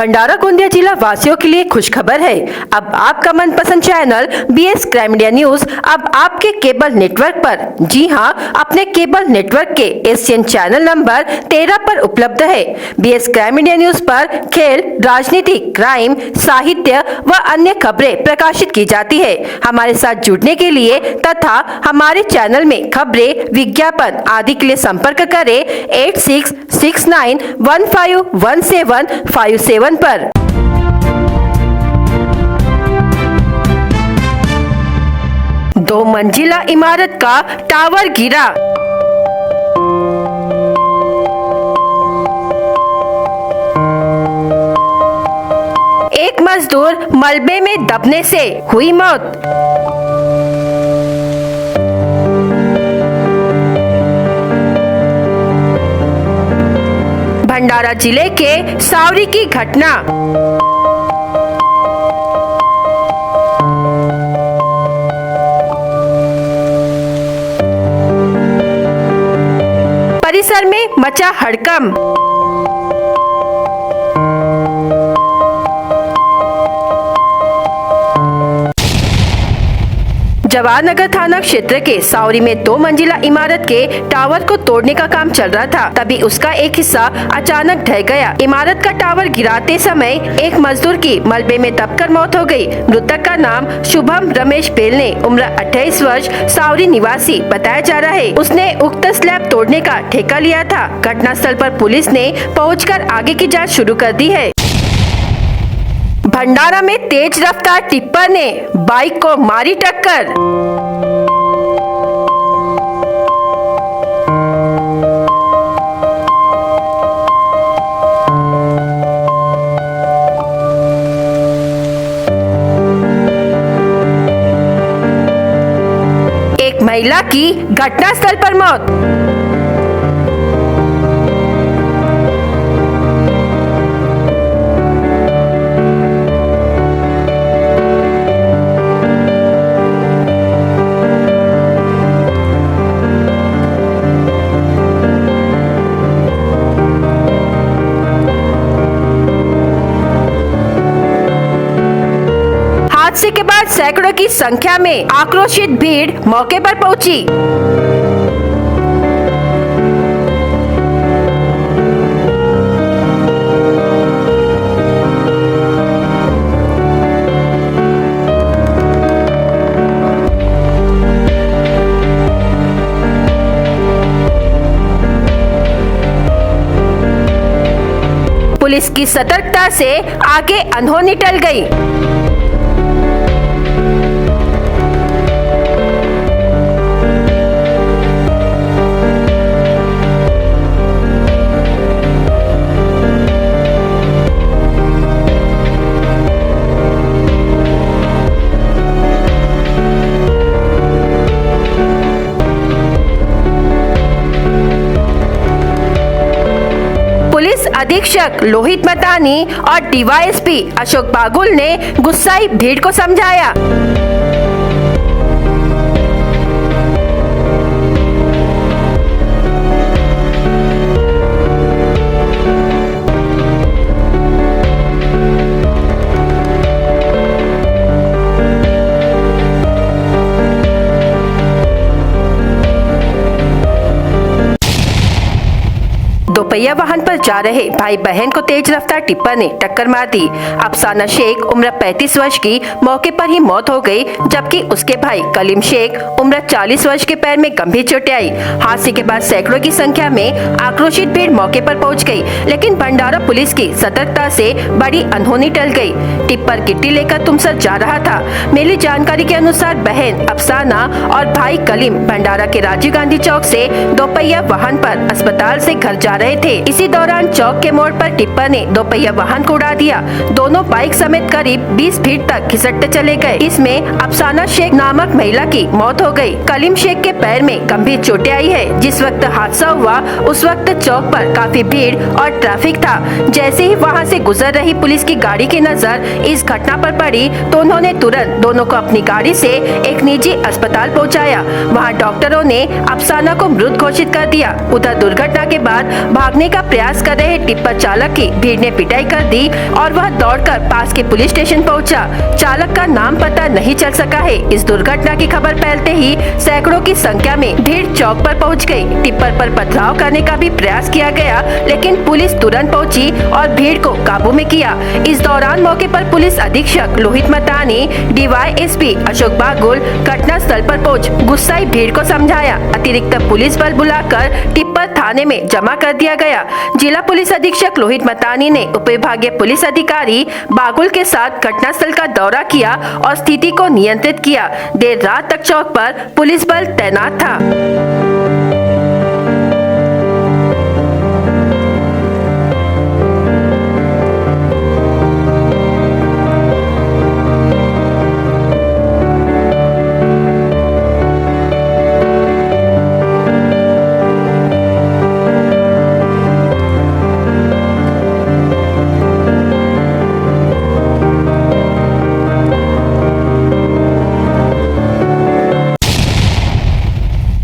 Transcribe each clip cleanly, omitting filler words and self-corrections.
भंडारा गोंदिया जिला वासियों के लिए खुशखबर है। अब आपका मनपसंद channel BS crime India news अब आपके केबल नेटवर्क पर, जी हां, अपने केबल नेटवर्क के एशियन चैनल नंबर 13 पर उपलब्ध है। BS क्राइम इंडिया न्यूज पर खेल, राजनीति, क्राइम, साहित्य व अन्य खबरें प्रकाशित की जाती है। हमारे साथ जुड़ने के लिए तथा हमारे चैनल में खबरें, विज्ञापन आदि के लिए संपर्क करें 8669151757 पर। दो मंजिला इमारत का टावर गिरा। एक मजदूर मलबे में दबने से हुई मौत। भंडारा जिले के सावरी की घटना। परिसर में मचा हड़कंप। जवाहरनगर थाना क्षेत्र के सावरी में 2 मंजिला इमारत के टावर को तोड़ने का काम चल रहा था, तभी उसका एक हिस्सा अचानक ढह गया। इमारत का टावर गिराते समय एक मजदूर की मलबे में दबकर मौत हो गई। मृतक का नाम शुभम रमेश बेलने, उम्र 28 वर्ष, सावरी निवासी बताया जा रहा है। उसने उक्त स्लैब तोड़ने का ठेका लिया था। घटनास्थल पर पुलिस ने पहुंचकर आगे की जाँच शुरू कर दी है। भंडारा में तेज रफ्तार टिप्पर ने बाइक को मारी टक्कर। एक महिला की घटनास्थल पर मौत। हादसे के बाद सैकड़ों की संख्या में आक्रोशित भीड़ मौके पर पहुंची। पुलिस की सतर्कता से आगे अनहोनी टल गई। पुलिस अधीक्षक लोहित मतानी और DYSP अशोक बागुल ने गुस्साई भीड़ को समझाया। दोपहिया वाहन पर जा रहे भाई बहन को तेज रफ्तार टिप्पर ने टक्कर मार दी। अफसाना शेख उम्र 35 वर्ष की मौके पर ही मौत हो गई, जबकि उसके भाई कलीम शेख उम्र 40 वर्ष के पैर में गंभीर चोटें आई। हादसे के बाद सैकड़ों की संख्या में आक्रोशित भीड़ मौके पर पहुंच गई, लेकिन भंडारा पुलिस की सतर्कता से बड़ी अनहोनी टल गई। टिप्पर गिट्टी लेकर तुमसर जा रहा था। मिली जानकारी के अनुसार बहन अफसाना और भाई कलीम भंडारा के राजीव गांधी चौक से दोपहिया वाहन पर अस्पताल से घर जा रहे थे। इसी दौरान चौक के मोड़ पर टिप्पर ने दोपहिया वाहन को उड़ा दिया। दोनों बाइक समेत करीब 20 फीट तक खिसकते चले गए। इसमें अफसाना शेख नामक महिला की मौत हो गई। कलीम शेख के पैर में गंभीर चोटें आई है। जिस वक्त हादसा हुआ उस वक्त चौक पर काफी भीड़ और ट्रैफिक था। जैसे ही वहां से गुजर रही पुलिस की गाड़ी की नजर इस घटना पर पड़ी तो उन्होंने तुरंत दोनों को अपनी गाड़ी से एक निजी अस्पताल पहुंचाया। वहां डॉक्टरों ने अफसाना को मृत घोषित कर दिया। उधर दुर्घटना के बाद भागने का प्रयास कर रहे टिप्पर चालक की भीड़ ने पिटाई कर दी और वह दौड़कर पास के पुलिस स्टेशन पहुंचा। चालक का नाम पता नहीं चल सका है। इस दुर्घटना की खबर फैलते ही सैकड़ों की संख्या में भीड़ चौक पर पहुंच गई। टिप्पर पर पथराव करने का भी प्रयास किया गया, लेकिन पुलिस तुरंत पहुंची और भीड़ को काबू में किया। इस दौरान मौके पर पुलिस अधीक्षक लोहित मतानी, DYSP अशोक बागुल घटना स्थल पर पहुंच गुस्साई भीड़ को समझाया। अतिरिक्त पुलिस बल बुलाकर टिप्पर थाने में जमा कर दिया गया। जिला पुलिस अधीक्षक लोहित मतानी ने उपविभागीय पुलिस अधिकारी बागुल के साथ घटनास्थल का दौरा किया और स्थिति को नियंत्रित किया। देर रात तक चौक पर पुलिस बल तैनात था।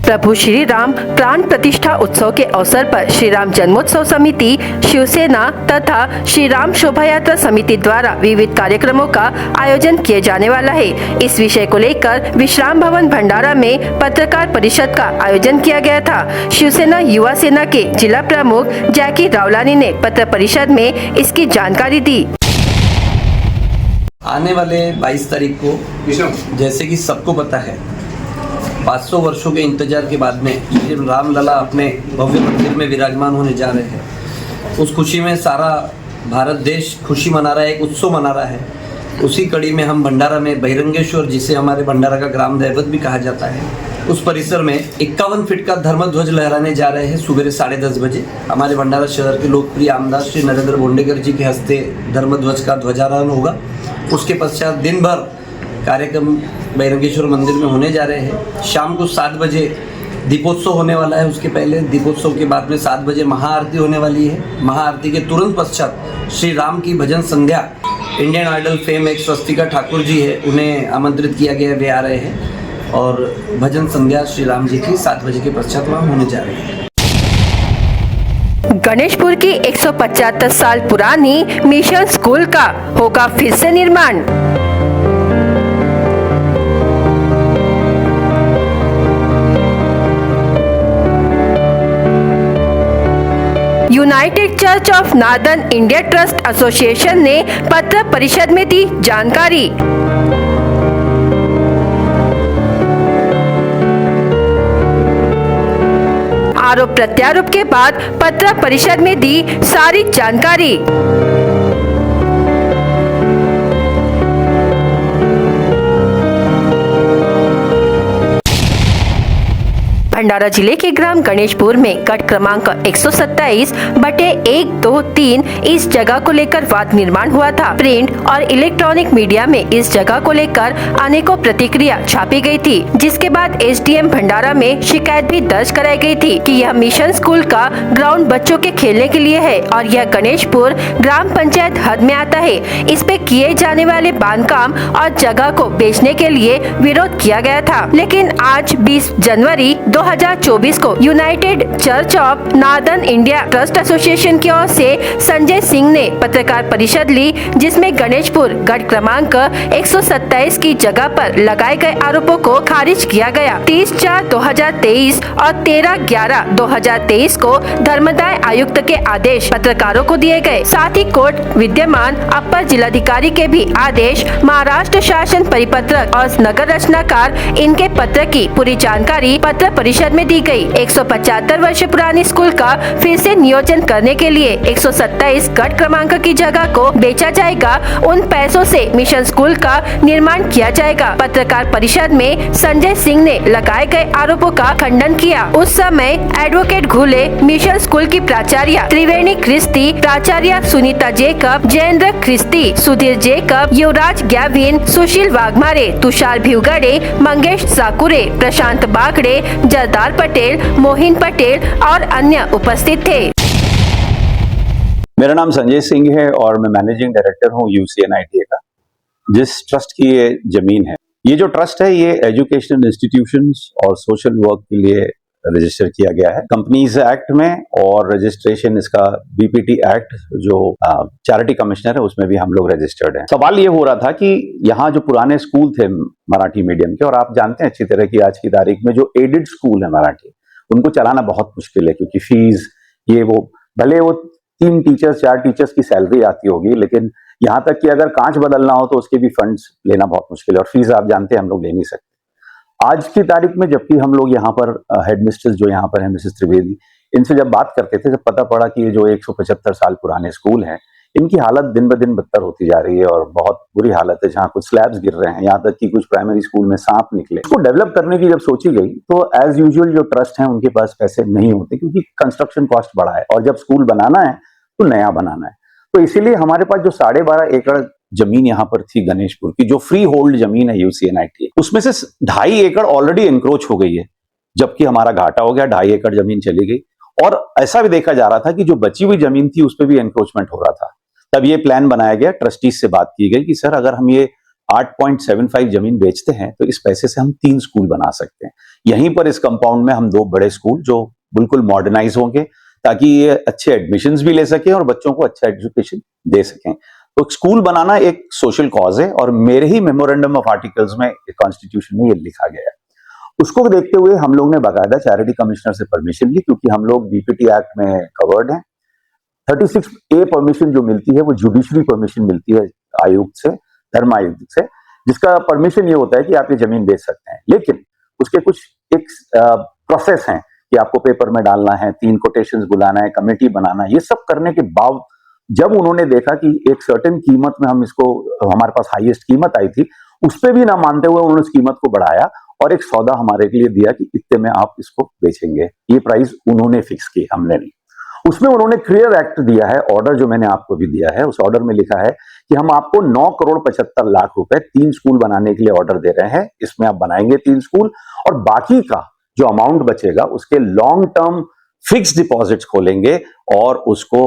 प्रभु श्री राम प्राण प्रतिष्ठा उत्सव के अवसर पर श्री राम जन्मोत्सव समिति, शिवसेना तथा श्री राम शोभा यात्रा समिति द्वारा विविध कार्यक्रमों का आयोजन किए जाने वाला है। इस विषय को लेकर विश्राम भवन भंडारा में पत्रकार परिषद का आयोजन किया गया था। शिवसेना युवा सेना के जिला प्रमुख जैकी रावलानी ने पत्र परिषद में इसकी जानकारी दी। आने वाले 22 तारीख को, जैसे कि सबको पता है, 500 वर्षों के इंतजार के बाद में श्री रामलला अपने भव्य मंदिर में विराजमान होने जा रहे हैं। उस खुशी में सारा भारत देश खुशी मना रहा है, एक उत्सव मना रहा है। उसी कड़ी में हम भंडारा में बहिरंगेश्वर, जिसे हमारे भंडारा का ग्राम दैवत भी कहा जाता है, उस परिसर में 51 फीट का धर्मध्वज लहराने जा रहे हैं। सुबह 10:30 बजे हमारे भंडारा शहर के लोकप्रिय आमदार श्री नरेंद्र बोंडेकर जी के हस्ते धर्मध्वज का ध्वजारोहण होगा। उसके पश्चात दिन भर कार्यक्रम बहिरंगेश्वर मंदिर में होने जा रहे हैं। शाम को 7 बजे दीपोत्सव होने वाला है। उसके पहले दीपोत्सव के बाद में 7 बजे महाआरती होने वाली है। महाआरती के तुरंत पश्चात श्री राम की भजन संध्या, इंडियन आइडल फेम एक स्वस्तिका ठाकुर जी है, उन्हें आमंत्रित किया गया, वे आ रहे हैं और भजन संध्या श्री राम जी की 7 बजे के पश्चात वहाँ होने जा रही है। गणेशपुर की 175 साल पुरानी मिशन स्कूल का होगा फिर से निर्माण। United church of northern India trust association ने पत्र परिषद में दी जानकारी। आरोप प्रत्यारोप के बाद पत्र परिषद में दी सारी जानकारी। भंडारा जिले के ग्राम गणेशपुर में गट क्रमांक 127/123 इस जगह को लेकर वाद निर्माण हुआ था। प्रिंट और इलेक्ट्रॉनिक मीडिया में इस जगह को लेकर अनेकों प्रतिक्रिया छापी गई थी, जिसके बाद SDM भंडारा में शिकायत भी दर्ज कराई गई थी कि यह मिशन स्कूल का ग्राउंड बच्चों के खेलने के लिए है और यह गणेशपुर ग्राम पंचायत हद में आता है। इस पे किए जाने वाले बांधकाम और जगह को बेचने के लिए विरोध किया गया था, लेकिन आज 20 जनवरी 2024 को United church of northern India trust association की ओर से संजय सिंह ने पत्रकार परिषद ली, जिसमें गणेशपुर गट क्रमांक 127 की जगह पर लगाए गए आरोपों को खारिज किया गया। 30/4/2023 और 13/11/2023 को धर्मदाय आयुक्त के आदेश पत्रकारों को दिए गए। साथ ही कोर्ट विद्यमान अपर जिलाधिकारी के भी आदेश, महाराष्ट्र शासन परिपत्र और नगर रचनाकार इनके पत्र की पूरी जानकारी पत्र परिषद में दी गई। 175 वर्ष पुरानी स्कूल का फिर से नियोजन करने के लिए 127 गट क्रमांक की जगह को बेचा जाएगा। उन पैसों से मिशन स्कूल का निर्माण किया जाएगा। पत्रकार परिषद में संजय सिंह ने लगाए गए आरोपों का खंडन किया। उस समय एडवोकेट घुले, मिशन स्कूल की प्राचार्य त्रिवेणी क्रिस्ती, प्राचार्य सुनीता जेकब, जयेंद्र क्रिस्ती, सुधीर जेकब, युवराज गैविन, सुशील वाघमारे, तुषार भिवगड़े, मंगेश साकुरे, प्रशांत बागड़े, जरदार पटेल, मोहिन पटेल और अन्य उपस्थित थे। मेरा नाम संजय सिंह है और मैं मैनेजिंग डायरेक्टर हूँ UCNITA का, जिस ट्रस्ट की ये जमीन है। ये जो ट्रस्ट है ये एजुकेशनल इंस्टीट्यूशंस और सोशल वर्क के लिए रजिस्टर किया गया है कंपनीज एक्ट में, और रजिस्ट्रेशन इसका बीपीटी एक्ट जो चैरिटी कमिश्नर है उसमें भी हम लोग रजिस्टर्ड हैं। सवाल ये हो रहा था कि यहाँ जो पुराने स्कूल थे मराठी मीडियम के, और आप जानते हैं अच्छी तरह की आज की तारीख में जो एडेड स्कूल है मराठी, उनको चलाना बहुत मुश्किल है, क्योंकि फीस ये वो, भले वो 3 टीचर्स 4 टीचर्स की सैलरी आती होगी, लेकिन यहाँ तक कि अगर कांच बदलना हो तो उसके भी फंड्स लेना बहुत मुश्किल है, और फीस आप जानते हैं हम लोग ले नहीं सकते। आज की तारीख में जबकि हम लोग यहाँ पर हेडमिस्ट्रेस जो यहाँ पर है मिसेस त्रिवेदी, इनसे जब बात करते थे, जब पता पड़ा कि ये जो 175 साल पुराने स्कूल हैं, इनकी हालत दिन ब दिन बदतर होती जा रही है और बहुत बुरी हालत है, जहाँ कुछ स्लैब्स गिर रहे हैं, यहाँ तक कि कुछ प्राइमरी स्कूल में सांप निकले। इसको डेवलप करने की जब सोची गई तो एज यूजुअल जो ट्रस्ट है उनके पास पैसे नहीं होते, क्योंकि कंस्ट्रक्शन कॉस्ट बढ़ा है, और जब स्कूल बनाना है तो नया बनाना है। तो इसीलिए हमारे पास जो 12.5 एकड़ जमीन यहाँ पर थी गणेशपुर की, जो फ्री होल्ड जमीन है यूसीएनआईटी, उसमें से 2.5 एकड़ ऑलरेडी एनक्रोच हो गई है, जबकि हमारा घाटा हो गया, 2.5 एकड़ जमीन चली गई। और ऐसा भी देखा जा रहा था कि जो बची हुई जमीन थी उस पर भी एनक्रोचमेंट हो रहा था। तब ये प्लान बनाया गया, ट्रस्टीज से बात की गई कि सर अगर हम ये 8.75 जमीन बेचते हैं तो इस पैसे से हम 3 स्कूल बना सकते हैं। यहीं पर इस कंपाउंड में हम 2 बड़े स्कूल जो बिल्कुल मॉडर्नाइज होंगे, ताकि ये अच्छे एडमिशंस भी ले सकें और बच्चों को अच्छा एजुकेशन दे सकें। तो स्कूल बनाना एक सोशल कॉज है, और मेरे ही मेमोरेंडम ऑफ आर्टिकल्स में कॉन्स्टिट्यूशन में ये लिखा गया है। उसको देखते हुए हम लोग ने बाकायदा चैरिटी कमिश्नर से परमिशन ली, क्योंकि हम लोग बीपीटी एक्ट में कवर्ड हैं। 36A परमिशन जो मिलती है वो जुडिशरी परमिशन मिलती है आयुक्त से, धर्म आयुक्त से, जिसका परमिशन ये होता है कि आप ये जमीन बेच सकते हैं, लेकिन उसके कुछ एक प्रोसेस हैं कि आपको पेपर में डालना है, 3 कोटेशंस बुलाना है, कमेटी बनाना है। ये सब करने के बाद जब उन्होंने देखा कि एक सर्टेन कीमत में हम इसको, हमारे पास हाईएस्ट कीमत आई थी, उस पर भी ना मानते हुए उन्होंने उस कीमत को बढ़ाया और एक सौदा हमारे लिए दिया कि इतने में आप इसको बेचेंगे। ये प्राइस उन्होंने फिक्स की, हमने नहीं। उसमें उन्होंने क्लियर एक्ट दिया है, ऑर्डर जो मैंने आपको भी दिया है, उस ऑर्डर में लिखा है कि हम आपको 9 करोड़ 75 लाख रुपए 3 स्कूल बनाने के लिए ऑर्डर दे रहे हैं। इसमें आप बनाएंगे 3 स्कूल, और बाकी का जो अमाउंट बचेगा उसके लॉन्ग टर्म फिक्स डिपॉजिट्स खोलेंगे और उसको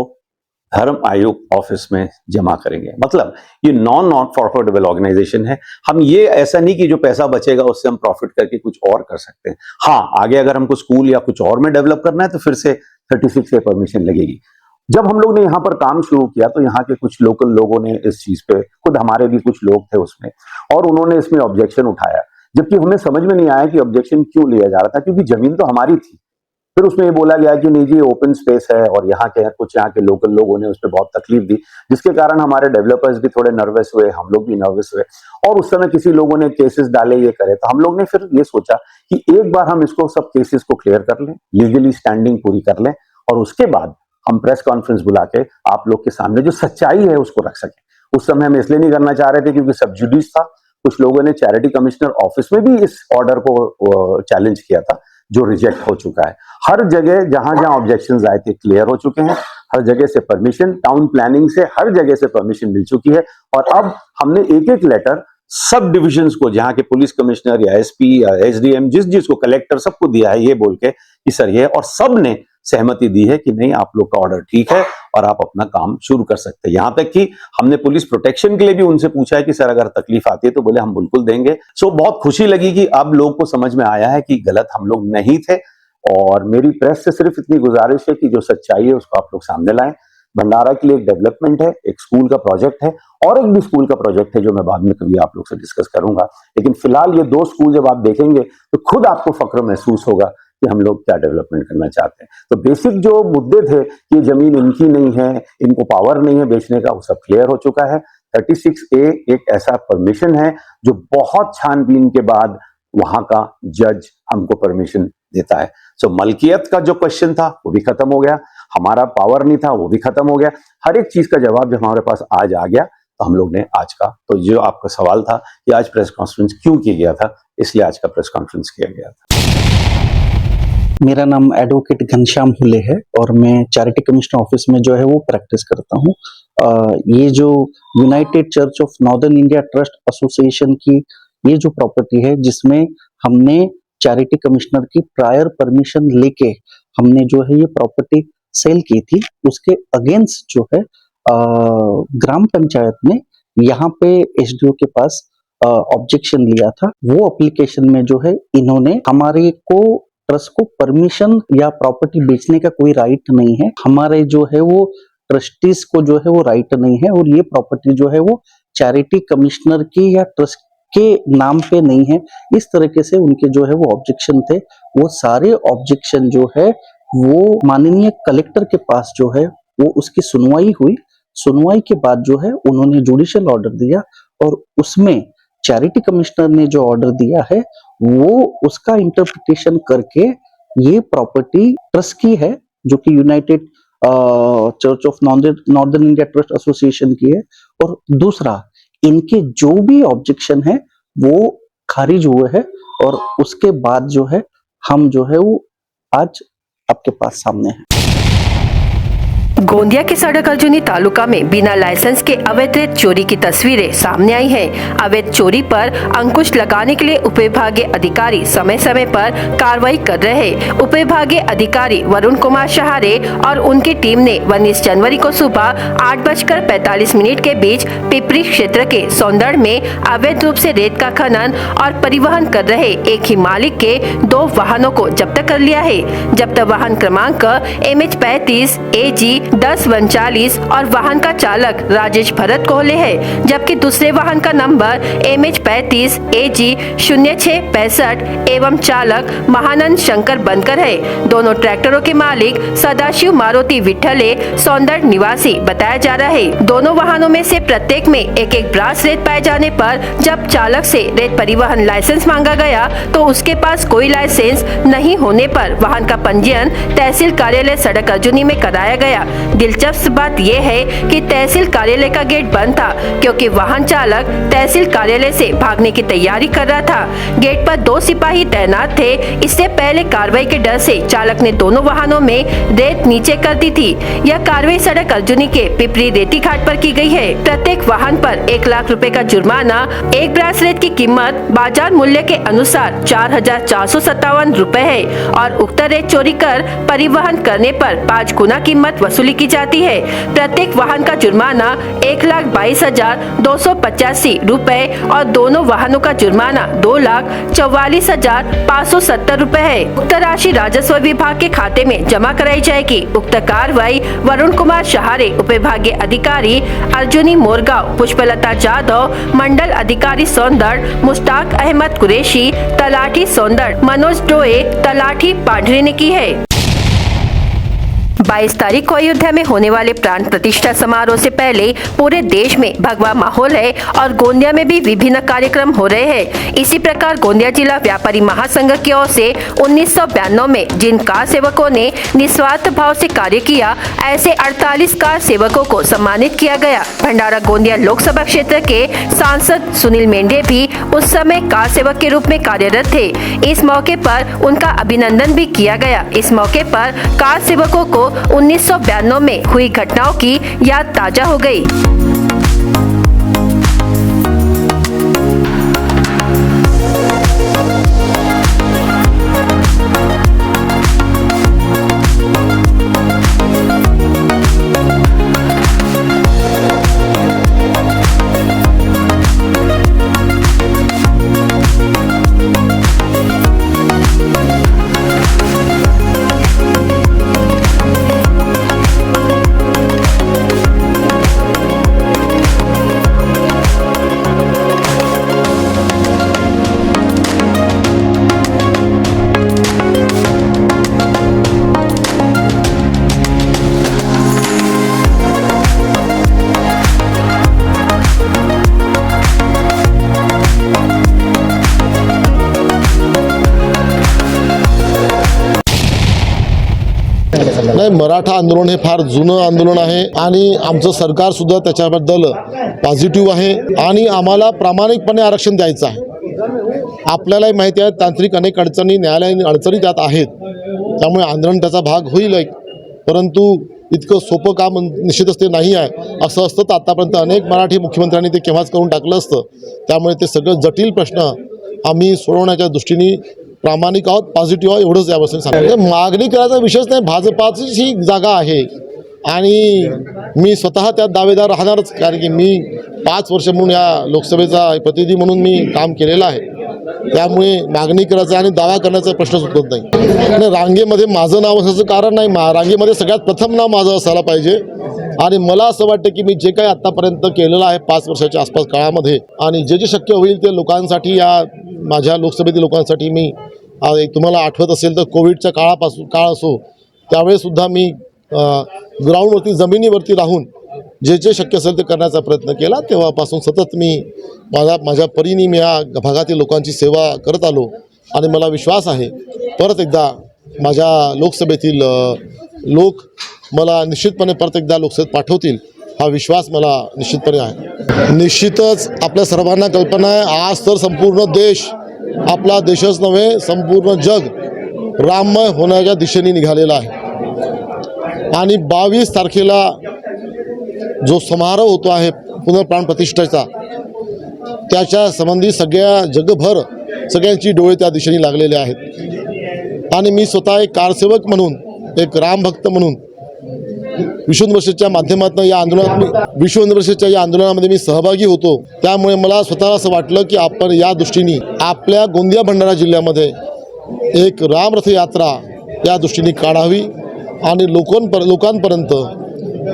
धर्म आयोग ऑफिस में जमा करेंगे। मतलब ये नॉन प्रॉफिटेबल ऑर्गेनाइजेशन है। हम ये ऐसा नहीं कि जो पैसा बचेगा उससे हम प्रॉफिट करके कुछ और कर सकते हैं। हाँ, आगे अगर हमको स्कूल या कुछ और में डेवलप करना है तो फिर से 36 से परमिशन लगेगी। जब हम लोग ने यहाँ पर काम शुरू किया तो यहाँ के कुछ लोकल लोगों ने इस चीज पे, खुद हमारे भी कुछ लोग थे उसमें, और उन्होंने इसमें ऑब्जेक्शन उठाया, जबकि हमें समझ में नहीं आया कि ऑब्जेक्शन क्यों लिया जा रहा था, क्योंकि जमीन तो हमारी थी। फिर उसमें ये बोला गया कि नहीं जी ओपन स्पेस है, और यहाँ के कुछ यहाँ के लोकल लोगों ने उस पर बहुत तकलीफ दी, जिसके कारण हमारे डेवलपर्स भी थोड़े नर्वस हुए, हम लोग भी नर्वस हुए, और उस समय किसी लोगों ने केसेस डाले, ये करे। तो हम लोग ने फिर ये सोचा कि एक बार हम इसको सब केसेस को क्लियर कर लें, लीगली स्टैंडिंग पूरी कर लें, और उसके बाद हम प्रेस कॉन्फ्रेंस बुला के आप लोग के सामने जो सच्चाई है उसको रख सकें। उस समय हम इसलिए नहीं करना चाह रहे थे क्योंकि सब जुडिस था। कुछ लोगों ने चैरिटी कमिश्नर ऑफिस में भी इस ऑर्डर को चैलेंज किया था, जो रिजेक्ट हो चुका है। हर जगह जहां जहां ऑब्जेक्शंस आए थे क्लियर हो चुके हैं, हर जगह से परमिशन, टाउन प्लानिंग से हर जगह से परमिशन मिल चुकी है। और अब हमने एक एक लेटर सब डिविजन्स को, जहां के पुलिस कमिश्नर या एसपी या एसडीएम, जिसको कलेक्टर, सबको दिया है ये बोल के कि सर ये, और सब ने सहमति दी है कि नहीं आप लोग का ऑर्डर ठीक है और आप अपना काम शुरू कर सकते हैं। यहां तक कि हमने पुलिस प्रोटेक्शन के लिए भी उनसे पूछा है कि सर अगर तकलीफ आती है तो बोले हम बिल्कुल देंगे। सो बहुत खुशी लगी कि अब लोग को समझ में आया है कि गलत हम लोग नहीं थे। और मेरी प्रेस से सिर्फ इतनी गुजारिश है कि जो सच्चाई है उसको आप लोग सामने लाएं। भंडारा के लिए एक डेवलपमेंट है, एक स्कूल का प्रोजेक्ट है, और एक भी स्कूल का प्रोजेक्ट है जो मैं बाद में कभी आप लोग से डिस्कस करूंगा। लेकिन फिलहाल ये 2 स्कूल जब आप देखेंगे तो खुद आपको फक्र महसूस होगा कि हम लोग क्या डेवलपमेंट करना चाहते हैं। तो बेसिक जो मुद्दे थे कि जमीन इनकी नहीं है, इनको पावर नहीं है बेचने का, वो सब क्लियर हो चुका है। 36A एक ऐसा परमिशन है जो बहुत छानबीन के बाद वहां का जज हमको परमिशन देता है। सो मलकियत का जो क्वेश्चन था वो भी खत्म हो गया, हमारा पावर नहीं था वो भी खत्म हो गया। हर एक चीज का जवाब जब हमारे पास आज आ गया तो हम लोग ने आज का, तो जो आपका सवाल था कि आज प्रेस कॉन्फ्रेंस क्यों किया गया था, इसलिए आज का प्रेस कॉन्फ्रेंस किया गया था। मेरा नाम एडवोकेट घनश्याम हुले है और मैं चैरिटी कमिश्नर ऑफिस में जो है वो प्रैक्टिस करता हूँ। ये जो United church of northern India trust association की ये जो प्रॉपर्टी है, जिसमें हमने चैरिटी कमिश्नर की प्रायर परमिशन लेके हमने जो है ये प्रॉपर्टी सेल की थी, उसके अगेंस्ट जो है ग्राम पंचायत ने यहाँ पे एसडीओ के पास ऑब्जेक्शन लिया था। वो एप्लीकेशन में जो है इन्होंने हमारे को ट्रस्ट को परमिशन या प्रॉपर्टी बेचने का कोई राइट नहीं है। हमारे जो है वो ट्रस्टीज को जो है वो राइट नहीं है, और ये प्रॉपर्टी जो है वो चैरिटी कमिश्नर की या ट्रस्ट के नाम पे नहीं है। इस तरीके से उनके जो है वो ऑब्जेक्शन थे, वो सारे ऑब्जेक्शन जो है वो माननीय कलेक्टर के पास जो है वो उसकी सुनवाई हुई। सुनवाई के बाद जो है उन्होंने जुडिशियल ऑर्डर दिया, और उसमें चैरिटी कमिश्नर ने जो ऑर्डर दिया है वो उसका इंटरप्रिटेशन करके ये प्रॉपर्टी ट्रस्ट की है, जो कि United church of northern India trust association की है। और दूसरा, इनके जो भी ऑब्जेक्शन है वो खारिज हुए हैं, और उसके बाद जो है हम जो है वो आज आपके पास सामने है। गोंदिया के सड़क अर्जुनी तालुका में बिना लाइसेंस के अवैध रेत चोरी की तस्वीरें सामने आई हैं। अवैध चोरी पर अंकुश लगाने के लिए उपविभागीय अधिकारी समय समय पर कार्रवाई कर रहे हैं। उपविभागीय अधिकारी वरुण कुमार शहारे और उनकी टीम ने 19 जनवरी को सुबह 8:45 के बीच पिपरी क्षेत्र के सौंदड़ में अवैध रूप से रेत का खनन और परिवहन कर रहे एक ही मालिक के 2 वाहनों को जब्त कर लिया है। जब्त वाहन क्रमांक MH35 AG 1039 और वाहन का चालक राजेश भरत कोहले है, जबकि दूसरे वाहन का नंबर MH35 AG 0665 एवं चालक महानंद शंकर बनकर है। दोनों ट्रैक्टरों के मालिक सदाशिव मारुति विठले सौंदड़ निवासी बताया जा रहा है। दोनों वाहनों में से प्रत्येक में एक ब्रास रेत पाए जाने पर जब चालक से रेत परिवहन लाइसेंस मांगा गया तो उसके पास कोई लाइसेंस नहीं होने पर वाहन का पंजीयन तहसील कार्यालय सड़क अर्जुनी में कराया गया। दिलचस्प बात यह है कि तहसील कार्यालय का गेट बंद था, क्योंकि वाहन चालक तहसील कार्यालय से भागने की तैयारी कर रहा था। गेट पर 2 सिपाही तैनात थे। इससे पहले कार्रवाई के डर से चालक ने दोनों वाहनों में रेत नीचे कर दी थी। यह कार्रवाई सड़क अर्जुनी के पिपरी रेती घाट पर की गई है। प्रत्येक वाहन पर 1 लाख रुपए का जुर्माना, एक ब्रास रेत की कीमत बाजार मूल्य के अनुसार 4,457 रुपए है और उक्त रेत चोरी कर परिवहन करने पर 5 गुना कीमत वसूली की जाती है। प्रत्येक वाहन का जुर्माना 1,22,285 रुपए और दोनों वाहनों का जुर्माना 2,44,570 रुपए है। उक्त राशि राजस्व विभाग के खाते में जमा कराई जाएगी। उक्त कार्रवाई वरुण कुमार शहारे, उपविभागीय अधिकारी अर्जुनी मोरगांव, पुष्पलता जाधव, मंडल अधिकारी सौंदड़, मुश्ताक अहमद कुरैशी, तलाठी सौंदड़, मनोज डोए, तलाठी पांढरे ने की है। 22 तारीख को अयोध्या में होने वाले प्राण प्रतिष्ठा समारोह से पहले पूरे देश में भगवा माहौल है और गोंदिया में भी विभिन्न कार्यक्रम हो रहे हैं। इसी प्रकार गोंदिया जिला व्यापारी महासंघ की ओर से 1992 में जिन कार सेवकों ने निस्वार्थ भाव से कार्य किया, ऐसे 48 कार सेवकों को सम्मानित किया गया। भंडारा गोंदिया लोकसभा क्षेत्र के सांसद सुनील मेंढे भी उस समय कार सेवक के रूप में कार्यरत थे। इस मौके पर उनका अभिनंदन भी किया गया। इस मौके पर कार सेवकों को 1992 में हुई घटनाओं की याद ताजा हो गई। नाही, मराठा आंदोलन हे फार जुनं आंदोलन आहे आणि आमचं सरकार सुद्धा त्याच्याबद्दल पॉझिटिव्ह आहे आणि आम्हाला प्रामाणिकपणे आरक्षण द्यायचं आहे। आपल्यालाही माहिती आहे तांत्रिक अनेक अडचणी, न्यायालयीन अडचणी त्यात आहेत, त्यामुळे आंदोलन त्याचा भाग होईल, परंतु इतकं सोपं काम निश्चितच ते नाही आहे। असं असतं तर आतापर्यंत अनेक मराठी मुख्यमंत्र्यांनी ते केव्हाच करून टाकलं असतं। त्यामुळे ते सगळं जटिल प्रश्न आम्ही सोडवण्याच्या दृष्टीने प्रामाणिक आहोत, पॉझिटिव्ह आहोत, एवढंच यापासून सांगतो। मागणी करायचा विषयच नाही, भाजपाचीच ही जागा आहे आणि मी स्वतः त्यात दावेदार राहणारच, कारण की मी 5 वर्ष म्हणून या लोकसभेचा प्रतिनिधी म्हणून मी काम केलेलं आहे त्यामुळे मागणी करायचा आणि दावा करण्याचा प्रश्नच उद्भवत नाही. आणि रांगेमध्ये माझं नाव असायचं कारण नाही. रांगेमध्ये सगळ्यात प्रथम नाव माझं असायला पाहिजे. आणि मला असं वाटतं की मी जे काही आत्तापर्यंत केलेलं आहे 5 वर्षाच्या आसपास काळामध्ये आणि जे शक्य होईल ते लोकांसाठी, या माझ्या लोकसभेतील लोकांसाठी मी तुम्हाला आठवत असेल तर कोविडच्या काळ असो त्यावेळेसुद्धा मी ग्राउंडवरती जमिनीवरती राहून जे शक्य असेल ते करण्याचा प्रयत्न केला. तेव्हापासून सतत मी माझ्या परीने मी या भागातील लोकांची सेवा करत आलो आणि मला विश्वास आहे परत एकदा माझ्या लोकसभेतील लोक मला निश्चितपणे परत एकदा लोकसभेत पाठवतील हा विश्वास मला निश्चितपणे आहे. निश्चितच आपल्या सर्वांना कल्पना आहे आज तर संपूर्ण देश, आपला देशच नव्हे संपूर्ण जग राममय होण्याच्या दिशेने निघालेला आहे. आणि 22 तारखेला जो समारोह होतो आहे पुनर्प्राण प्रतिष्ठेचा त्याच्या संबंधी सगळ्या जगभर सगळ्यांची डोळे त्या दिशेने लागलेले आहेत. आणि मी स्वतः एक कारसेवक म्हणून, एक रामभक्त म्हणून विश्व हिंदू माध्यमातून या आंदोलनामध्ये मी सहभागी होतो. त्यामुळे मला स्वतःला असं वाटलं की आपण या दृष्टीने आपल्या गोंदिया भंडारा जिल्ह्यामध्ये एक रामरथ यात्रा या दृष्टीने काढावी आणि लोकांपर्यंत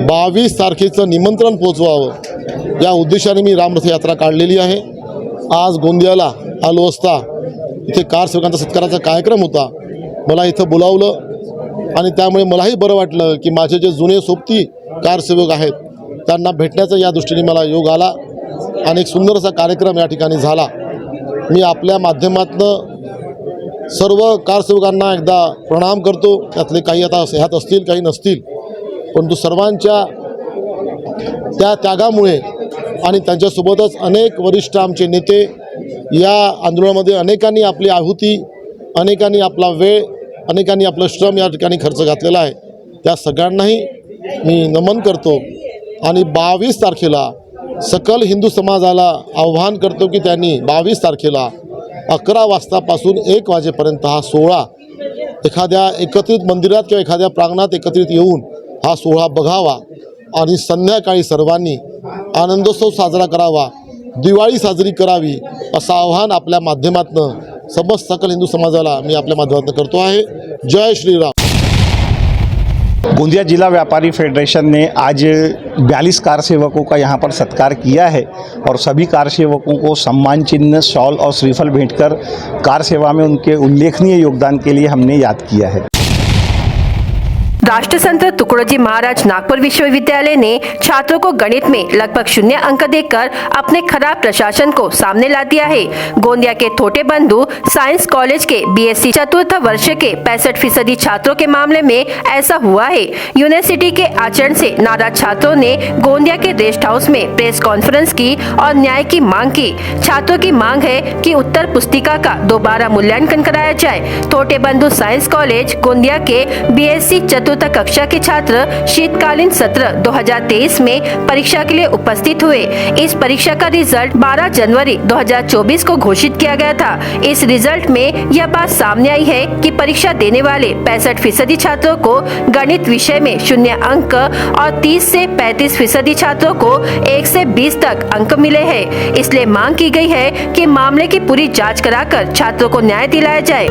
22 तारखेचं निमंत्रण पोचवावं या उद्देशाने मी रामरथ यात्रा काढलेली आहे. आज गोंदियाला आलो असता इथे कारसेवकांचा सत्काराचा कार्यक्रम होता. मला इथं बोलावलं आणि त्यामुळे मलाही बरं वाटलं की माझे जे जुने सोबती कारसेवक आहेत त्यांना भेटण्याचा या दृष्टीने मला योग आला आणि एक सुंदर असा कार्यक्रम या ठिकाणी झाला. मी आपल्या माध्यमातून सर्व कारसेवकांना एकदा प्रणाम करतो. त्यातले काही आता ह्यात असतील, काही नसतील, परंतु सर्वांच्या त्या त्यागामुळे आणि त्यांच्यासोबतच अनेक वरिष्ठ आमचे नेते या आंदोलनामध्ये अनेकांनी आपली आहुती, अनेकांनी आपला वेळ, अनेकांनी आपलं श्रम या ठिकाणी खर्च घातलेला आहे. त्या सगळ्यांनाही मी नमन करतो आणि 22 तारखेला सकल हिंदू समाजाला आव्हान करतो की त्यांनी 22 तारखेला 11 वाजतापासून 1 वाजेपर्यंत हा सोहळा एखाद्या एकत्रित मंदिरात किंवा एखाद्या प्रांगणात एकत्रित येऊन हा सोहळा बघावा आणि संध्याकाळी सर्वांनी आनंदोत्सव साजरा करावा, दिवाळी साजरी करावी असं आव्हान आपल्या माध्यमातून समस्त सकल हिंदू समाजाला मी आपल्या माध्यमातून करतो आहे. जय श्रीराम. गोंदिया जिला व्यापारी फेडरेशन ने आज 42 कार सेवकों का यहाँ पर सत्कार किया है और सभी कार सेवकों को सम्मान चिन्ह, शॉल और श्रीफल भेंटकर कार सेवा में उनके उल्लेखनीय योगदान के लिए हमने याद किया है. राष्ट्रसंत तुकडोजी महाराज नागपुर विश्वविद्यालय ने छात्रों को गणित में लगभग 0 अंक देकर अपने खराब प्रशासन को सामने ला दिया है. गोंदिया के थोटे बंधु साइंस कॉलेज के बीएससी चतुर्थ वर्ष के 65% छात्रों के मामले में ऐसा हुआ है. यूनिवर्सिटी के आचरण से नाराज छात्रों ने गोंदिया के रेस्ट हाउस में प्रेस कॉन्फ्रेंस की और न्याय की मांग की. छात्रों की मांग है कि उत्तर पुस्तिका का दोबारा मूल्यांकन कराया जाए. थोटे बंधु साइंस कॉलेज गोंदिया के बीएससी चतुर्थ कक्षा के छात्र शीतकालीन सत्र 2023 में परीक्षा के लिए उपस्थित हुए. इस परीक्षा का रिजल्ट 12 जनवरी 2024 को घोषित किया गया था. इस रिजल्ट में यह बात सामने आई है कि परीक्षा देने वाले 65% छात्रों को गणित विषय में 0 अंक और 30 से 35% छात्रों को 1 से 20 तक अंक मिले हैं. इसलिए मांग की गई है कि मामले की पूरी जांच कराकर छात्रों को न्याय दिलाया जाए.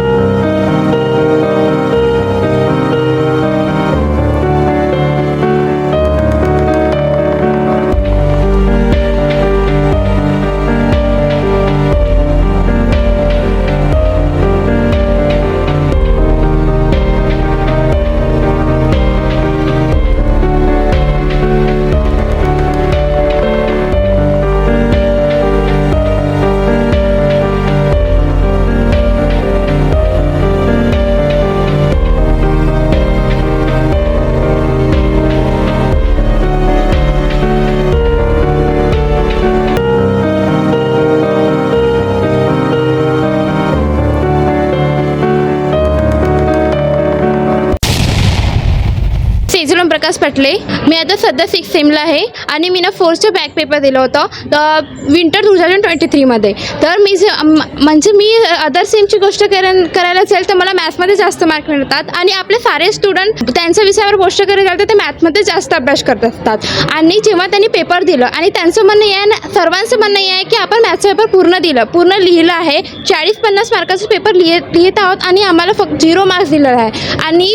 पटले. मी आता सध्या 6th सेमला आहे आणि मी ना 4th बॅक पेपर दिलं होतं विंटर 2023मध्ये. तर मी जे म्हणजे मी अदर सेमची गोष्ट करायला जाईल तर मला मॅथ्समध्ये जास्त मार्क मिळतात आणि आपले सारे स्टुडंट त्यांच्या विषयावर गोष्ट करायला जाईल तर ते मॅथ्समध्ये जास्त अभ्यास करत असतात. आणि जेव्हा त्यांनी पेपर दिलं आणि त्यांचं म्हणणं आहे ना, सर्वांचं म्हणणं आहे की आपण मॅथ्सचं पेपर पूर्ण लिहिलं आहे, 40-50 मार्काचा पेपर लिहित आहोत आणि आम्हाला फक्त 0 मार्क्स दिलेला आहे. आणि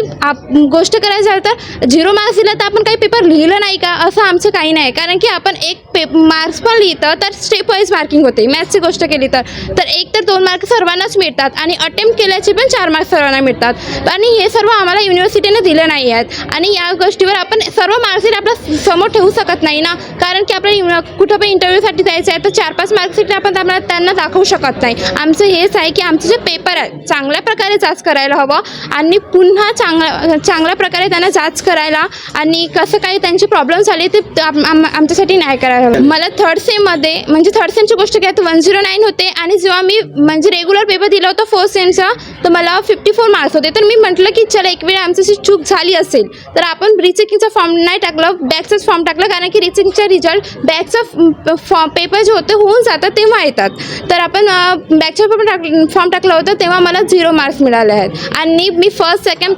गोष्ट करायला जाईल तर 0 मार्क्स दिलं तर आपण काही पेपर लिहिलं नाही का, असं आमचं काही नाही. कारण की आपण एक मार्क्स पण लिहितं तर स्टेप वाईज मार्किंग होते. मॅथ्सची गोष्ट केली तर 1 तर 2 मार्क सर्वांनाच मिळतात आणि अटेम्प्ट केल्याचे पण 4 मार्क्स सर्वांना मिळतात. आणि हे सर्व आम्हाला युनिव्हर्सिटीने दिले नाही आहेत. आणि या गोष्टीवर आपण सर्व मार्क्सशीट आपल्या समोर ठेवू शकत नाही ना, कारण की आपल्याला कुठं पण इंटरव्ह्यूसाठी जायचं आहे तर 4-5 मार्क्सशीट आपण त्यांना दाखवू शकत नाही. आमचं हेच आहे की आमचे जे पेपर आहे चांगल्या प्रकारे जाच करायला हवं आणि पुन्हा चांगल्या प्रकारे त्यांना जाच करायला आणि कसं काही त्यांचे प्रॉब्लेम झाले ते आमच्यासाठी नाही करायला हवं. मला 3rd सेममध्ये म्हणजे 3rd सेमची गोष्ट केली तर 109 होते आणि जेव्हा मी म्हणजे रेग्युलर पेपर दिला होता 4th सेमचा तर मला 54 मार्क्स होते. तर मी म्हटलं की चला एक वेळ आमच्याशी चूक झाली असेल तर आपण रिचेकिंगचा फॉर्म नाही टाकलं, बॅकचाच फॉर्म टाकला. कारण की रिचेकिंगचा रिझल्ट बॅकचा पेपर जे होते होऊन जातात तेव्हा येतात. तर आपण बॅकचा पेपर फॉर्म टाकला होता तेव्हा मला 0 मार्क्स मिळाले आहेत. आणि मी 1st, 2nd,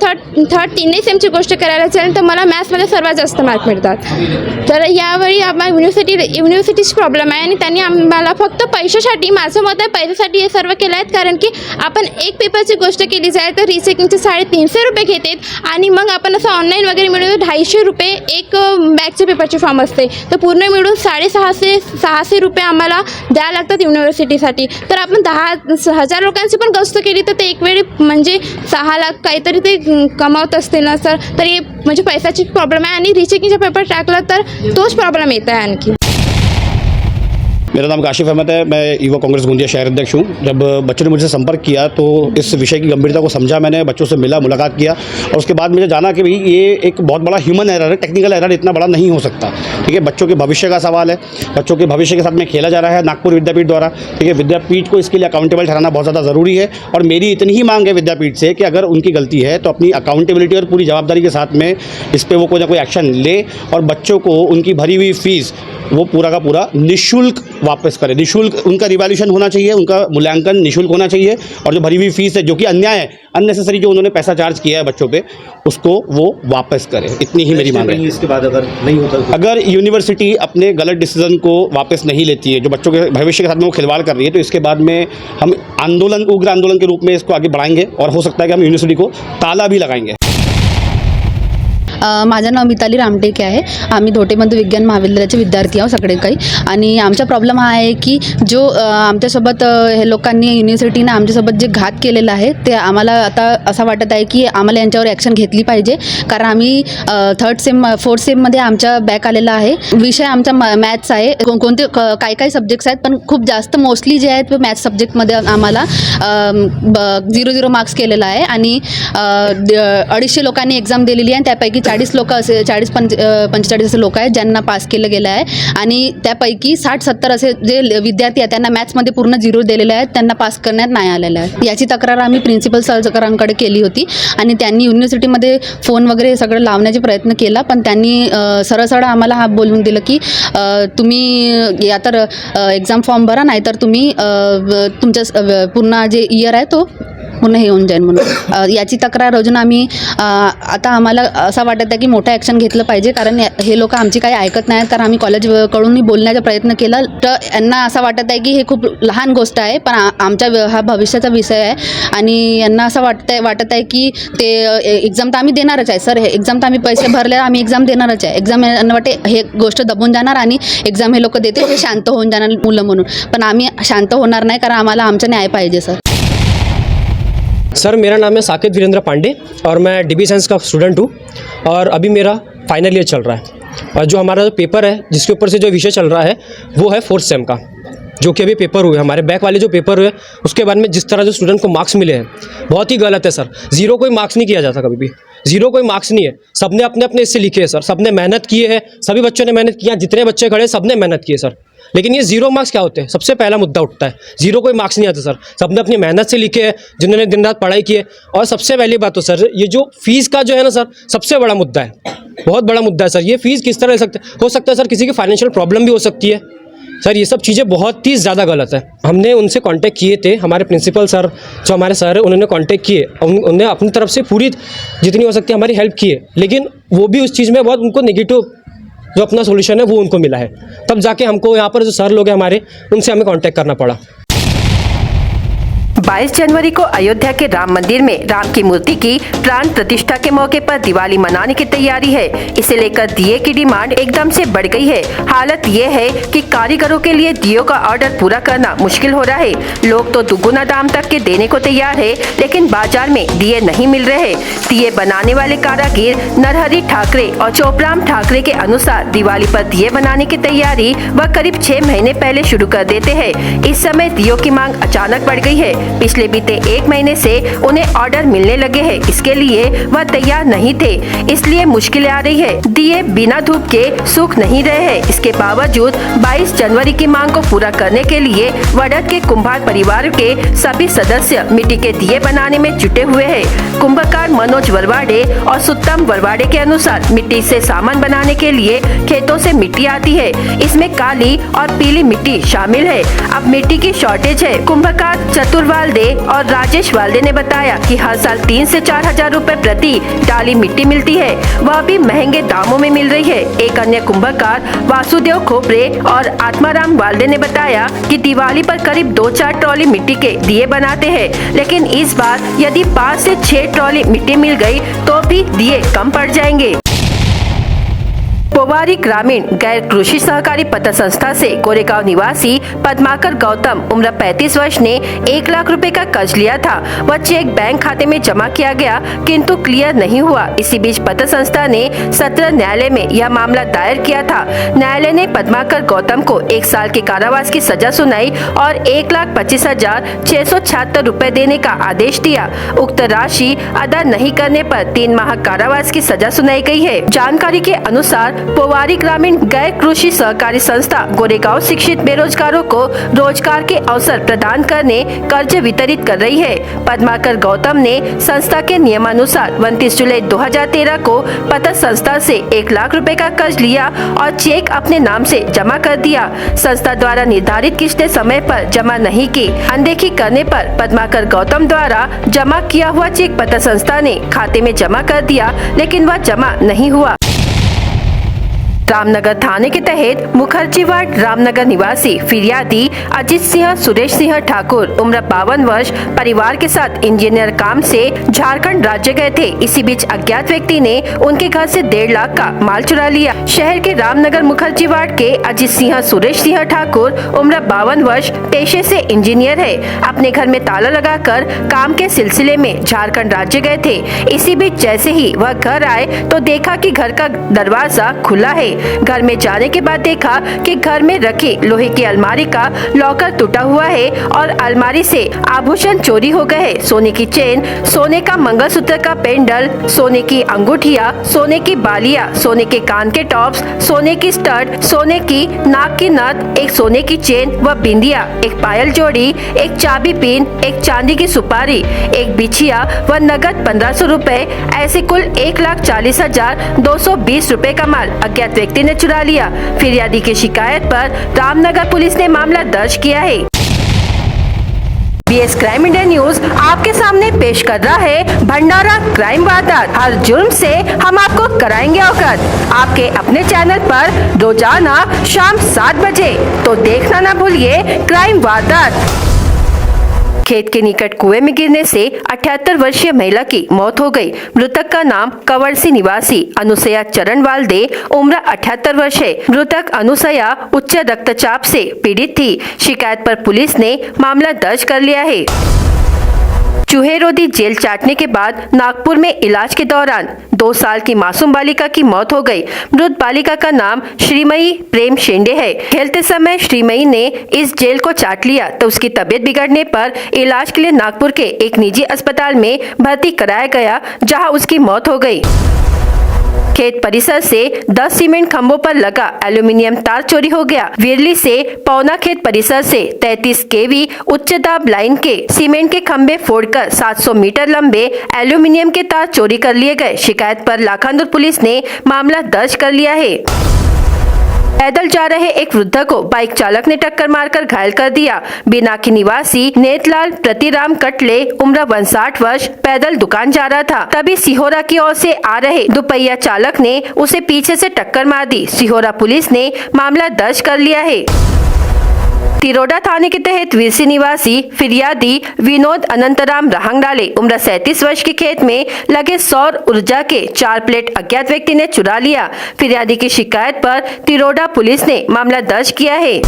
3rd तिन्ही सेमची गोष्ट करायला असेल तर मला मॅथ्समध्ये सर्वात जास्त मार्क मिळतात. तर यावेळी आम्हाला युनिव्हर्सिटीची प्रॉब्लेम आहे आणि त्यांनी आम्हाला फक्त पैशासाठी, माझं मत आहे पैशासाठी हे सर्व केलं आहेत. कारण की आपण एक पेपरची गोष्ट केली जाय तर रिचेकिंगचे 350 रुपये घेतात आणि मग आपण असं ऑनलाईन वगैरे मिळून 250 रुपये एक बॅकच्या पेपरची फॉर्म असते. तर पूर्ण मिळून 650 रुपये आम्हाला द्यावं लागतात युनिव्हर्सिटीसाठी. तर आपण 10,000 लोकांची पण गोष्ट केली तर ते एक वेळी म्हणजे 6 लाख काहीतरी ते कमावत असतील ना सर. तर हे म्हणजे पैशाची प्रॉब्लेम आहे आणि रिचेकिंगचा पेपर टाकला तर तोच प्रॉब्लेम येत आहे आणखी. मेरा नाम काशिफ अहमद है, मैं युवा कांग्रेस गोंदिया शहर अध्यक्ष हूँ. जब बच्चों ने मुझसे संपर्क किया तो इस विषय की गंभीरता को समझा, मैंने बच्चों से मिला, मुलाकात किया और उसके बाद मुझे जाना कि भाई ये एक बहुत बड़ा ह्यूमन एरर है, टेक्निकल एरर इतना बड़ा नहीं हो सकता. ठीक है, बच्चों के भविष्य का सवाल है, बच्चों के भविष्य के साथ में खेला जा रहा है नागपुर विद्यापीठ द्वारा. ठीक है, विद्यापीठ को इसके लिए अकाउंटेबल ठहराना बहुत ज़्यादा ज़रूरी है और मेरी इतनी ही मांग है विद्यापीठ से कि अगर उनकी गलती है तो अपनी अकाउंटेबिलिटी और पूरी जवाबदारी के साथ में इस पर वो कोई ना कोई एक्शन ले और बच्चों को उनकी भरी हुई फीस वो पूरा का पूरा निःशुल्क वापस करे. निःशुल्क उनका रिवैल्यूएशन होना चाहिए, उनका मूल्यांकन निःशुल्क होना चाहिए और जो भरी हुई फीस है जो कि अन्याय है, अननेसेसरी जो उन्होंने पैसा चार्ज किया है बच्चों पे, उसको वो वापस करें. इतनी ही मेरी मांग है. इसके बाद अगर नहीं होता, अगर यूनिवर्सिटी अपने गलत डिसीजन को वापस नहीं लेती है, जो बच्चों के भविष्य के साथ में वो खिलवाड़ कर रही है, तो इसके बाद में हम उग्र आंदोलन के रूप में इसको आगे बढ़ाएंगे और हो सकता है कि हम यूनिवर्सिटी को ताला भी लगाएंगे. माझं नाव मिताली रामटेके आहे. आम्ही धोटेबंधू विज्ञान महाविद्यालयाचे विद्यार्थी आहोत सगळे काही. आणि आमचा प्रॉब्लेम हा आहे की जो आमच्यासोबत हे लोकांनी युनिव्हर्सिटीनं आमच्यासोबत जे घात केलेला आहे ते आम्हाला आता असं वाटत आहे की आम्हाला यांच्यावर ॲक्शन घेतली पाहिजे. कारण आम्ही 3rd सेम 4th सेममध्ये आमच्या बॅक आलेला आहे. विषय आमचा मॅथ्स आहे. कोणते काही सब्जेक्ट्स आहेत पण खूप जास्त मोस्टली जे आहेत मॅथ्स सब्जेक्टमध्ये आम्हाला 0 मार्क्स केलेला आहे. आणि 250 लोकांनी एक्झाम दिलेली आहे आणि त्यापैकी 40 लोक असे 45 असे लोक आहेत ज्यांना पास केलं गेलं आहे. आणि त्यापैकी 60-70 असे जे विद्यार्थी आहेत त्यांना मॅथ्समध्ये पूर्ण 0 दिलेले आहेत, त्यांना पास करण्यात नाही आलेलं आहे. याची तक्रार आम्ही प्रिन्सिपल सरांकडे केली होती आणि त्यांनी युनिव्हर्सिटीमध्ये फोन वगैरे सगळं लावण्याचा प्रयत्न केला. पण त्यांनी सरळ आम्हाला हा बोलून दिलं की तुम्ही या तर एक्झाम फॉर्म भरा, नाहीतर तुम्ही तुमच्या पूर्ण जे इयर आहे तो पूर्ण हे होऊन जाईल म्हणून. याची तक्रार अजून आम्ही आता आम्हाला असं वाटत आहे की मोठं ॲक्शन घेतलं पाहिजे. कारण हे लोक आमची काही ऐकत नाहीत. कारण आम्ही कॉलेजकडूनही बोलण्याचा प्रयत्न केला तर यांना असं वाटत आहे की हे खूप लहान गोष्ट आहे, पण आमच्या हा भविष्याचा विषय आहे. आणि यांना असं वाटत आहे की ते एक्झाम तर आम्ही देणारच आहे सर, हे एक्झाम तर आम्ही पैसे भरले आम्ही एक्झाम देणारच आहे. एक्झाम यांना वाटते हे गोष्ट दबून जाणार आणि एक्झाम हे लोक देते हे शांत होऊन जाणार मुलं म्हणून. पण आम्ही शांत होणार नाही कारण आम्हाला आमचा न्याय पाहिजे सर. सर मेरा नाम है साकेत वीरेंद्र पांडे और मैं DB साइंस का स्टूडेंट हूँ और अभी मेरा फाइनल ईयर चल रहा है. और जो हमारा पेपर है जिसके ऊपर से जो विषय चल रहा है वो है 4th सेम का, जो कि अभी पेपर हुए हमारे बैक वाले जो पेपर हुए उसके बाद में जिस तरह जो स्टूडेंट को मार्क्स मिले हैं बहुत ही गलत है सर. 0 कोई मार्क्स नहीं किया जाता कभी भी, 0 कोई मार्क्स नहीं है. सबने अपने अपने इससे लिखे हैं सर, सबने मेहनत की है, सभी बच्चों ने मेहनत किया, जितने बच्चे खड़े सबने मेहनत की है सर. लेकिन ये जीरो मार्क्स क्या होते हैं, सबसे पहला मुद्दा उठता है। जीरो कोई मार्क्स नहीं आते सर, सबने अपनी मेहनत से लिखे हैं, जिन्होंने दिन रात पढ़ाई की है। और सबसे पहली बात तो सर ये जो फीस का जो है ना सर, सबसे बड़ा मुद्दा है, बहुत बड़ा मुद्दा है सर। ये फीस किस तरह हो सकता है सर, किसी की फाइनेंशियल प्रॉब्लम भी हो सकती है सर। ये सब चीज़ें बहुत ही ज़्यादा गलत है। हमने उनसे कांटेक्ट किए थे, हमारे प्रिंसिपल सर जो हमारे सर है उन्होंने कांटेक्ट किए, उन्होंने अपनी तरफ से पूरी जितनी हो सकती है हमारी हेल्प की है, लेकिन वो भी उस चीज़ में बहुत उनको नेगेटिव जो अपना सोल्यूशन है वो उनको मिला है। तब जाके हमको यहाँ पर जो सर लोग हैं हमारे, उनसे हमें कांटेक्ट करना पड़ा। 22 जनवरी को अयोध्या के राम मंदिर में राम की मूर्ति की प्राण प्रतिष्ठा के मौके पर दिवाली मनाने की तैयारी है। इसे लेकर दिए की डिमांड एकदम से बढ़ गई है। हालत ये है कि कारीगरों के लिए दियों का ऑर्डर पूरा करना मुश्किल हो रहा है। लोग तो दुगुना दाम तक के देने को तैयार है, लेकिन बाजार में दिए नहीं मिल रहे। दिए बनाने वाले कारीगर नरहरि ठाकरे और चोपराम ठाकरे के अनुसार दिवाली पर दिए बनाने की तैयारी वह करीब 6 महीने पहले शुरू कर देते हैं। इस समय दियों की मांग अचानक बढ़ गई है। पिछले बीते 1 महीने से उन्हें ऑर्डर मिलने लगे हैं। इसके लिए वह तैयार नहीं थे, इसलिए मुश्किलें आ रही है। दिए बिना धूप के सूख नहीं रहे हैं। इसके बावजूद 22 जनवरी की मांग को पूरा करने के लिए वडद के कुम्हार परिवार के सभी सदस्य मिट्टी के दिए बनाने में जुटे हुए हैं। कुंभकार मनोज वरवाड़े और सुत्तम वरवाड़े के अनुसार मिट्टी से सामान बनाने के लिए खेतों से मिट्टी आती है। इसमें काली और पीली मिट्टी शामिल है। अब मिट्टी की शॉर्टेज है। कुंभकार चतुरवालदे और राजेश वालदे ने बताया कि हर साल 3 से 4 हजार रुपए प्रति डाली मिट्टी मिलती है, वह भी महंगे दामों में मिल रही है। एक अन्य कुंभकार वासुदेव खोपरे और आत्माराम वालदे ने बताया कि दिवाली पर करीब 2-4 ट्रॉली मिट्टी के दिए बनाते हैं, लेकिन इस बार यदि 5 से 6 ट्रॉली मिट्टी मिल गई तो भी दिए कम पड़ जाएंगे। पोवारी ग्रामीण गैर कृषि सहकारी पत्र संस्था से गोरेगांव निवासी पद्माकर गौतम उम्र 35 वर्ष ने 1 लाख रुपए का कर्ज लिया था। वह चेक बैंक खाते में जमा किया गया, किंतु क्लियर नहीं हुआ। इसी बीच पत्र संस्था ने सत्र न्यायालय में यह मामला दायर किया था। न्यायालय ने पद्माकर गौतम को 1 साल के कारावास की सजा सुनाई और 1,25,676 रुपए देने का आदेश दिया। उक्त राशि अदा नहीं करने पर 3 माह कारावास की सजा सुनाई गई है। जानकारी के अनुसार पोवारी ग्रामीण गैर कृषि सहकारी संस्था गोरेगांव शिक्षित बेरोजगारों को रोजगार के अवसर प्रदान करने कर्ज वितरित कर रही है। पद्माकर गौतम ने संस्था के नियमानुसार 29 जुलाई 2013 को पत्र संस्था से 1 लाख रुपए का कर्ज लिया और चेक अपने नाम से जमा कर दिया। संस्था द्वारा निर्धारित किस्तें समय पर जमा नहीं की। अनदेखी करने पर पद्माकर गौतम द्वारा जमा किया हुआ चेक पत्र संस्था ने खाते में जमा कर दिया, लेकिन वह जमा नहीं हुआ। रामनगर थाने के तहत मुखर्जी वार्ड रामनगर निवासी फिरियादी अजित सिंह सुरेश सिंह ठाकुर उम्र 52 वर्ष परिवार के साथ इंजीनियर काम से झारखंड राज्य गए थे। इसी बीच अज्ञात व्यक्ति ने उनके घर से 1.5 लाख का माल चुरा लिया। शहर के रामनगर मुखर्जी वार्ड के अजित सिंह सुरेश सिंह ठाकुर उम्र 52 वर्ष पेशे से इंजीनियर है। अपने घर में ताला लगाकर काम के सिलसिले में झारखंड राज्य गए थे। इसी बीच जैसे ही वह घर आए तो देखा कि घर का दरवाजा खुला है। घर में जाने के बाद देखा कि घर में रखे लोहे की अलमारी का लॉकर टूटा हुआ है और अलमारी से आभूषण चोरी हो गए हैं। सोने की चेन, सोने का मंगलसूत्र का पेंडल, सोने की अंगूठिया, सोने की बालियां, सोने के कान के टॉप्स, सोने की स्टड, सोने की नाक की नथ, एक सोने की चेन व बिंदिया, एक पायल जोड़ी, एक चाबी पिन, एक चांदी की सुपारी, एक बिछिया व नगद 1500 रुपए, ऐसे कुल 1,40,220 रुपए का माल अज्ञात व्यक्ति ने चुरा लिया। फिरियादी की शिकायत पर रामनगर पुलिस ने मामला दर्ज किया है। बीएस क्राइम इंडिया न्यूज आपके सामने पेश कर रहा है भंडारा क्राइम वारदात। हर जुर्म से हम आपको कराएंगे अवगत। आपके अपने चैनल पर रोजाना शाम 7 बजे, तो देखना ना भूलिए क्राइम वारदात। खेत के निकट कुएं में गिरने से 78 वर्षीय महिला की मौत हो गई। मृतक का नाम कवरसी निवासी अनुसया चरण वालदे उम्र 78 वर्ष है। मृतक अनुसया उच्च रक्तचाप से पीड़ित थी। शिकायत पर पुलिस ने मामला दर्ज कर लिया है। चूहेरोधी जेल चाटने के बाद नागपुर में इलाज के दौरान 2 साल की मासूम बालिका की मौत हो गई। मृत बालिका का नाम श्रीमयी प्रेम शेंडे है। खेलते समय श्रीमयी ने इस जेल को चाट लिया तो उसकी तबीयत बिगड़ने पर इलाज के लिए नागपुर के एक निजी अस्पताल में भर्ती कराया गया, जहां उसकी मौत हो गई। खेत परिसर से 10 सीमेंट खंभों पर लगा एल्यूमिनियम तार चोरी हो गया। विरली से पौना खेत परिसर से 33 केवी उच्च दाब लाइन के सीमेंट के खंभे फोड़कर 700 मीटर लंबे एल्यूमिनियम के तार चोरी कर लिए गए। शिकायत पर लाखांदूर पुलिस ने मामला दर्ज कर लिया है। पैदल जा रहे एक वृद्ध को बाइक चालक ने टक्कर मारकर घायल कर दिया। बिनाकी निवासी नेतलाल प्रतिराम कटले उम्र 59 वर्ष पैदल दुकान जा रहा था, तभी सिहोरा की ओर से आ रहे दुपहिया चालक ने उसे पीछे से टक्कर मार दी। सिहोरा पुलिस ने मामला दर्ज कर लिया है। तिरोडा थाने के तहत विरसी निवासी फिरियादी विनोद अनंतराम रहंगडाले उम्र 37 वर्ष के खेत में लगे सौर ऊर्जा के 4 प्लेट अज्ञात व्यक्ति ने चुरा लिया। फिरियादी की शिकायत पर तिरोडा पुलिस ने मामला दर्ज किया है।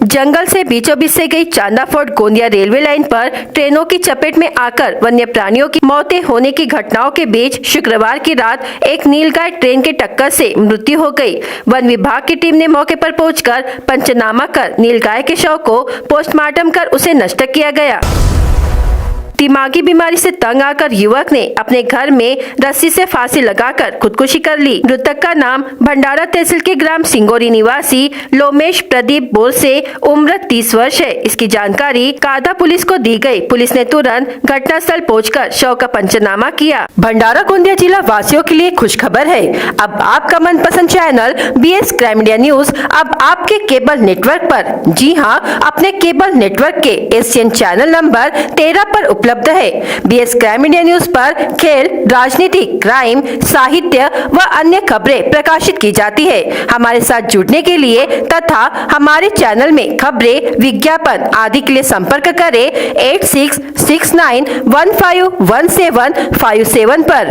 जंगल से बीचों बीच से गई चांदा फोर्ट गोंदिया रेलवे लाइन पर ट्रेनों की चपेट में आकर वन्य प्राणियों की मौतें होने की घटनाओं के बीच शुक्रवार की रात एक नीलगाय ट्रेन के टक्कर से मृत्यु हो गई। वन विभाग की टीम ने मौके पर पहुंचकर पंचनामा कर नीलगाय के शव को पोस्टमार्टम कर उसे नष्ट किया गया। दिमागी बीमारी से तंग आकर युवक ने अपने घर में रस्सी से फांसी लगाकर खुदकुशी कर ली। मृतक का नाम भंडारा तहसील के ग्राम सिंगोरी निवासी लोमेश प्रदीप बोल से उम्र 30 वर्ष है। इसकी जानकारी कादा पुलिस को दी गई। पुलिस ने तुरंत घटनास्थल पहुंचकर शव का पंचनामा किया। भंडारा गोंदिया जिला वासियों के लिए खुशखबर है। अब आपका मनपसंद channel BS crime media news अब आपके केबल नेटवर्क पर, जी हाँ, अपने केबल नेटवर्क के एशियन चैनल नंबर 13 पर उपलब्ध है। BS क्राइम मीडिया न्यूज पर खेल, राजनीति, क्राइम, साहित्य व अन्य खबरें प्रकाशित की जाती है। हमारे साथ जुड़ने के लिए तथा हमारे चैनल में खबरें, विज्ञापन आदि के लिए संपर्क करें 8669151757 पर।